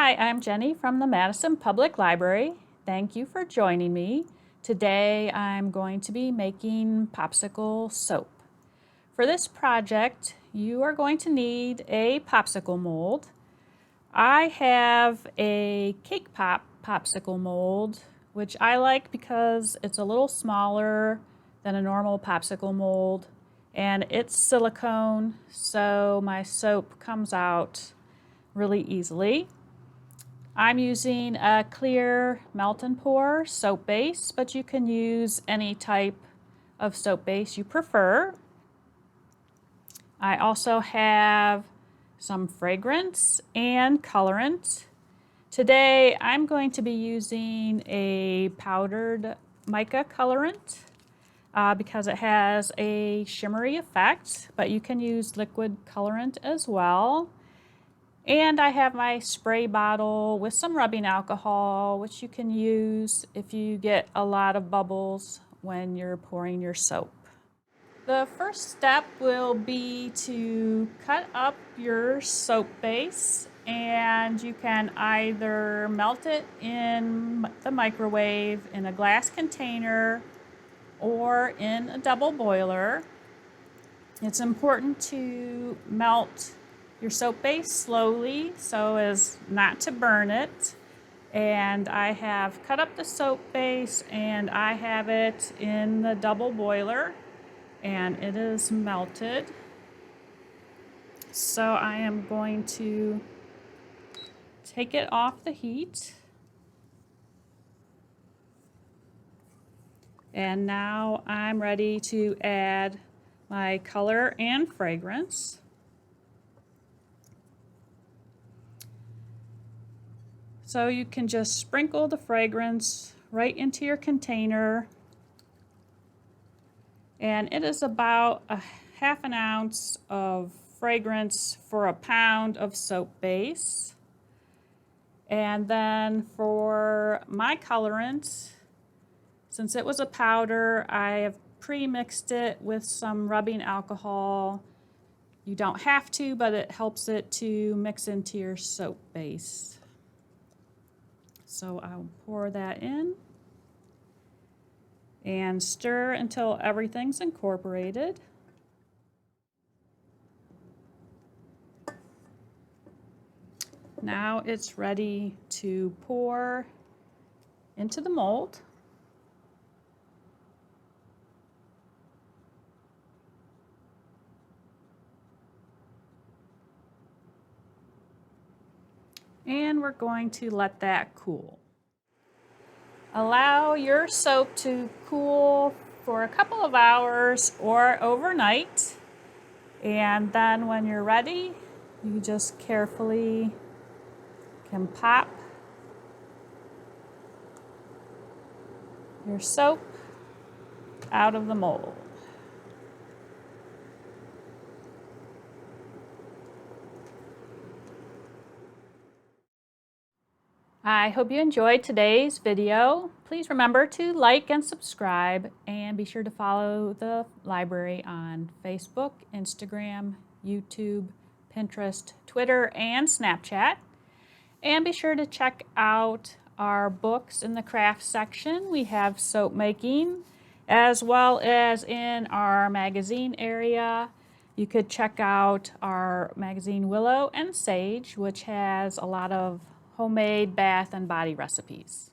Hi, I'm Jenny from the Madison Public Library. Thank you for joining me. Today I'm going to be making popsicle soap. For this project, you are going to need a popsicle mold. I have a cake pop popsicle mold, which I like because it's a little smaller than a normal popsicle mold, and it's silicone, so my soap comes out really easily. I'm using a clear melt and pour soap base, but you can use any type of soap base you prefer. I also have some fragrance and colorant. Today I'm going to be using a powdered mica colorant because it has a shimmery effect, but you can use liquid colorant as well. And I have my spray bottle with some rubbing alcohol, which you can use if you get a lot of bubbles when you're pouring your soap. The first step will be to cut up your soap base, and you can either melt it in the microwave in a glass container or in a double boiler. It's important to melt your soap base slowly so as not to burn it. And I have cut up the soap base and I have it in the double boiler and it is melted. So I am going to take it off the heat. And now I'm ready to add my color and fragrance. So you can just sprinkle the fragrance right into your container. And it is about a half an ounce of fragrance for a pound of soap base. And then for my colorant, since it was a powder, I have pre-mixed it with some rubbing alcohol. You don't have to, but it helps it to mix into your soap base. So I'll pour that in and stir until everything's incorporated. Now it's ready to pour into the mold. And we're going to let that cool. Allow your soap to cool for a couple of hours or overnight. And then when you're ready, you just carefully can pop your soap out of the mold. I hope you enjoyed today's video. Please remember to like and subscribe, and be sure to follow the library on Facebook, Instagram, YouTube, Pinterest, Twitter, and Snapchat. And be sure to check out our books in the craft section. We have soap making, as well as in our magazine area. You could check out our magazine Willow and Sage, which has a lot of homemade bath and body recipes.